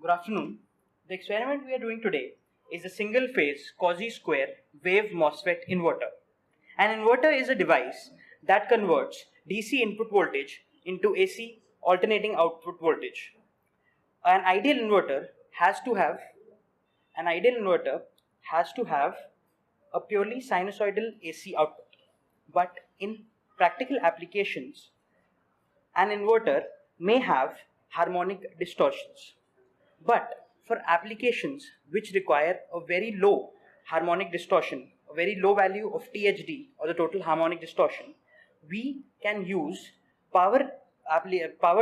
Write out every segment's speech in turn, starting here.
Good afternoon. The experiment we are doing today is a single phase quasi square wave MOSFET inverter. An inverter is a device that converts DC input voltage into AC alternating output voltage. An ideal inverter has to have a purely sinusoidal AC output. But in practical applications, an inverter may have harmonic distortions. But for applications which require a very low harmonic distortion, a very low value of THD or the total harmonic distortion, we can use power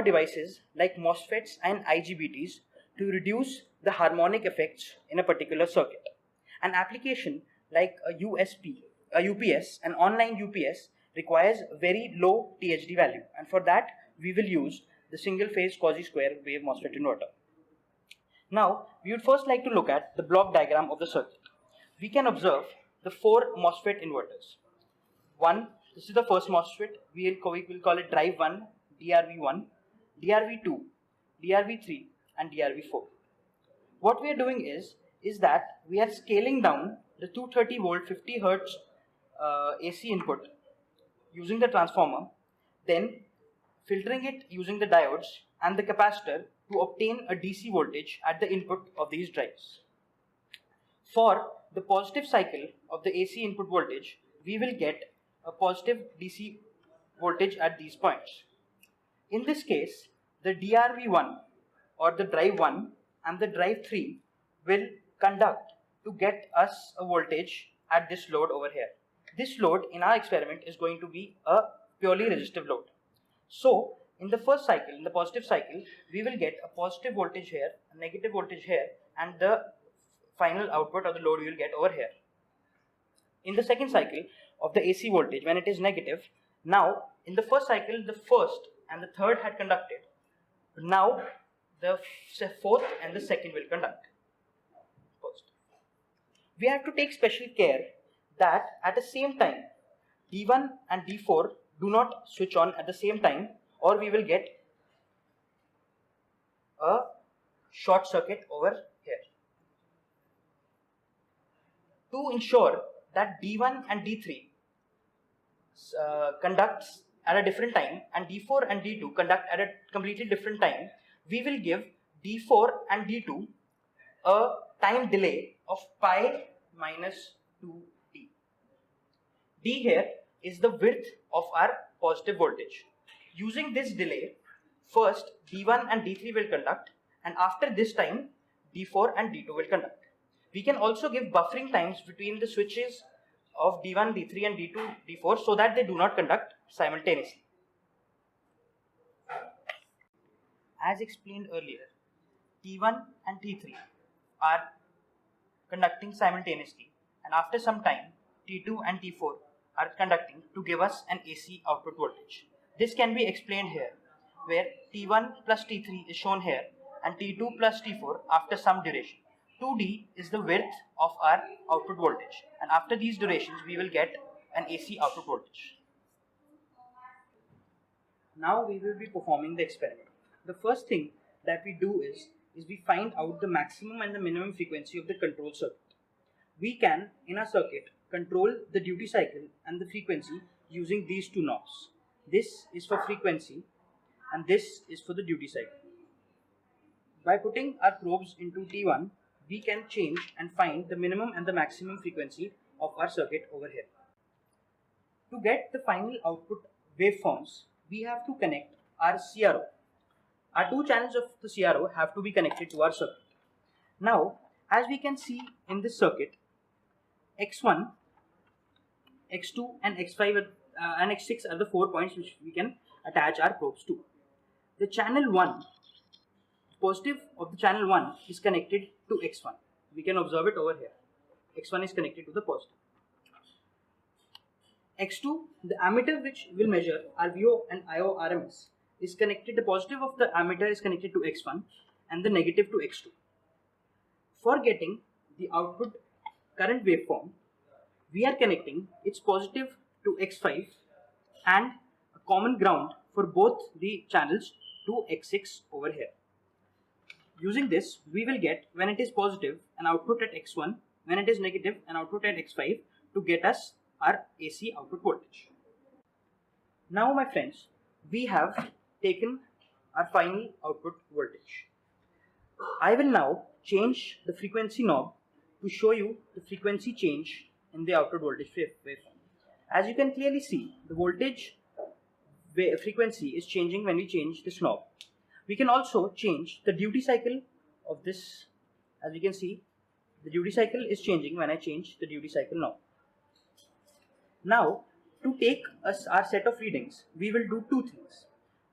devices like MOSFETs and IGBTs to reduce the harmonic effects in a particular circuit. An application like a UPS, an online UPS requires a very low THD value, and for that we will use the single phase quasi square wave MOSFET inverter. Now, we would first like to look at the block diagram of the circuit. We can observe the four MOSFET inverters. This is the first MOSFET. We will call it drive 1, DRV1, DRV2, DRV3 and DRV4. What we are doing is that we are scaling down the 230 volt 50 Hertz AC input using the transformer, then filtering it using the diodes and the capacitor to obtain a DC voltage at the input of these drives. For the positive cycle of the AC input voltage, we will get a positive DC voltage at these points. In this case, the DRV1 or the drive 1 and the drive 3 will conduct to get us a voltage at this load over here. This load in our experiment is going to be a purely resistive load. So, in the first cycle, in the positive cycle, we will get a positive voltage here, a negative voltage here, and the final output of the load we will get over here. In the second cycle of the AC voltage, when it is negative, now in the first cycle, the first and the third had conducted. Now, the fourth and the second will conduct. First. We have to take special care that at the same time, D1 and D4 do not switch on at the same time, or we will get a short circuit over here. To ensure that D1 and D3 conducts at a different time and D4 and D2 conduct at a completely different time, we will give D4 and D2 a time delay of pi minus 2D. D here is the width of our positive voltage. Using this delay, first D1 and D3 will conduct, and after this time D4 and D2 will conduct. We can also give buffering times between the switches of D1, D3 and D2, D4 so that they do not conduct simultaneously. As explained earlier, T1 and T3 are conducting simultaneously, and after some time T2 and T4 are conducting to give us an AC output voltage. This can be explained here, where T1 plus T3 is shown here and T2 plus T4 after some duration. 2D is the width of our output voltage, and after these durations we will get an AC output voltage. Now we will be performing the experiment. The first thing that we do is we find out the maximum and the minimum frequency of the control circuit. We can, in our circuit, control the duty cycle and the frequency using these two knobs. This is for frequency and this is for the duty cycle. By putting our probes into T1, we can change and find the minimum and the maximum frequency of our circuit over here. To get the final output waveforms, we have to connect our CRO. Our two channels of the CRO have to be connected to our circuit. Now, as we can see in this circuit, X1, X2 and X5 and X6 are the 4 points which we can attach our probes to. The channel 1, positive of the channel 1 is connected to X1. We can observe it over here. X1 is connected to the positive. X2, the ammeter which will measure RVO and IO RMS is connected, the positive of the ammeter is connected to X1 and the negative to X2. For getting the output current waveform, we are connecting its positive to X5 and a common ground for both the channels to X6 over here. Using this, we will get when it is positive an output at x1, when it is negative an output at x5 to get us our AC output voltage. Now my friends, we have taken our final output voltage. I will now change the frequency knob to show you the frequency change in the output voltage waveform. As you can clearly see, the voltage frequency is changing when we change this knob. We can also change the duty cycle of this. As we can see, the duty cycle is changing when I change the duty cycle knob. Now, to take us our set of readings, we will do two things.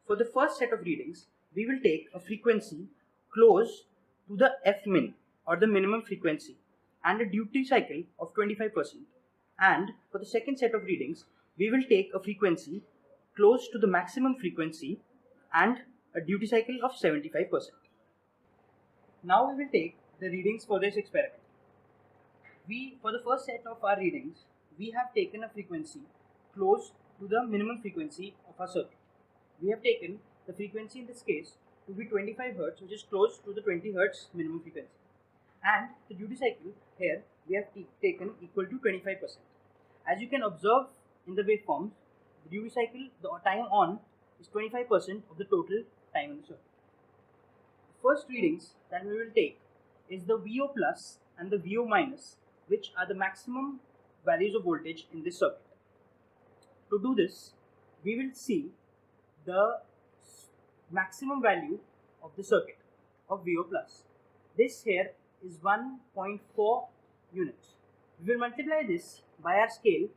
For the first set of readings, we will take a frequency close to the F min or the minimum frequency and a duty cycle of 25%. And for the second set of readings, we will take a frequency close to the maximum frequency and a duty cycle of 75%. Now we will take the readings for this experiment. For the first set of our readings, we have taken a frequency close to the minimum frequency of our circuit. We have taken the frequency in this case to be 25 Hz, which is close to the 20 Hz minimum frequency. And the duty cycle here we have taken equal to 25%. As you can observe in the waveforms, the duty cycle, the time on, is 25% of the total time in the circuit. The first readings that we will take is the VO plus and the VO minus, which are the maximum values of voltage in this circuit. To do this, we will see the maximum value of the circuit of VO plus. This here is 1.4 units. We will multiply this by our scale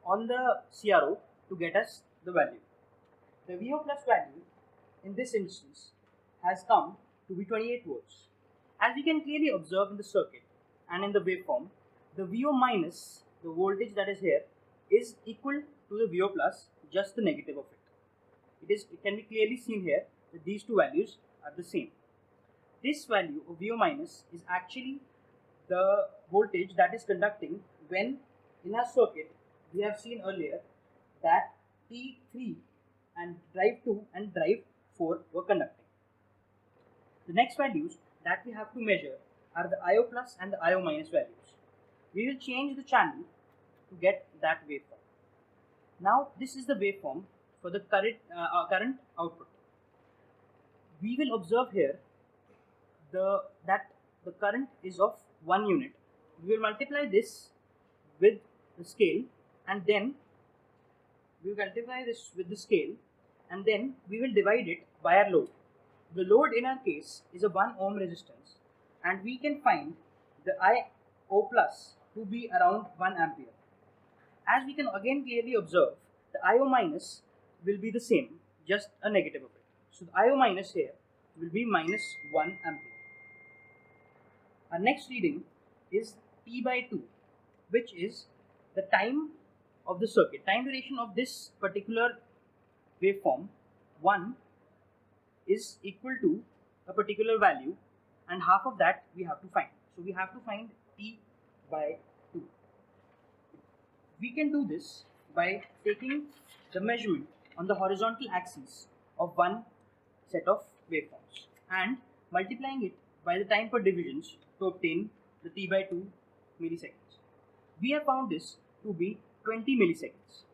on the CRO to get us the value. The VO plus value in this instance has come to be 28 volts. As we can clearly observe in the circuit and in the waveform, the VO minus, the voltage that is here, is equal to the VO plus, just the negative of it. It can be clearly seen here that these two values are the same. This value of VO minus is actually the voltage that is conducting when in our circuit we have seen earlier that T3 and drive 2 and drive 4 were conducting. The next values that we have to measure are the IO plus and the IO minus values. We will change the channel to get that waveform. Now this is the waveform for the current output. We will observe here that the current is of 1 unit. We will multiply this with the scale and then we will divide it by our load. The load in our case is a 1 ohm resistance, and we can find the IO plus to be around 1 ampere. As we can again clearly observe, the IO minus will be the same, just a negative of it. So the IO minus here will be minus 1 ampere. Our next reading is T by 2, which is the time of the circuit. Time duration of this particular waveform 1 is equal to a particular value, and half of that we have to find. So we have to find T by 2. We can do this by taking the measurement on the horizontal axis of one set of waveforms and multiplying it by the time per divisions to obtain the T by 2 milliseconds. We have found this to be 20 milliseconds.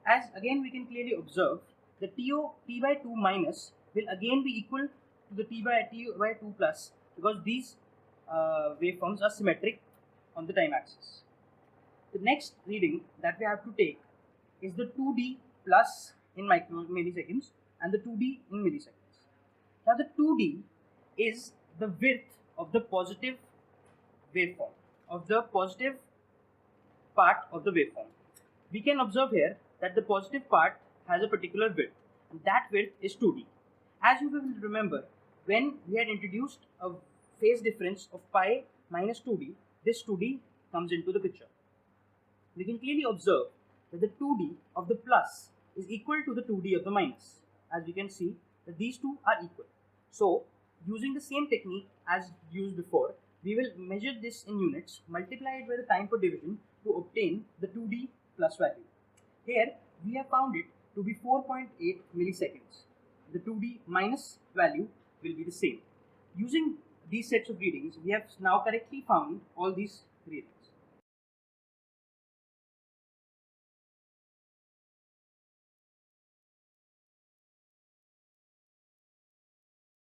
As again we can clearly observe, the T by 2 minus will again be equal to the T by 2 plus, because these waveforms are symmetric on the time axis. The next reading that we have to take is the 2D plus in milliseconds and the 2D in milliseconds. Now the 2D is the width of the positive waveform, of the positive part of the waveform. We can observe here that the positive part has a particular width, and that width is 2D. As you will remember, when we had introduced a phase difference of pi minus 2D, this 2D comes into the picture. We can clearly observe that the 2D of the plus is equal to the 2D of the minus. As we can see that these two are equal. So, using the same technique as used before, we will measure this in units, multiply it by the time per division to obtain the 2D plus value. Here, we have found it to be 4.8 milliseconds. The 2D minus value will be the same. Using these sets of readings, we have now correctly found all these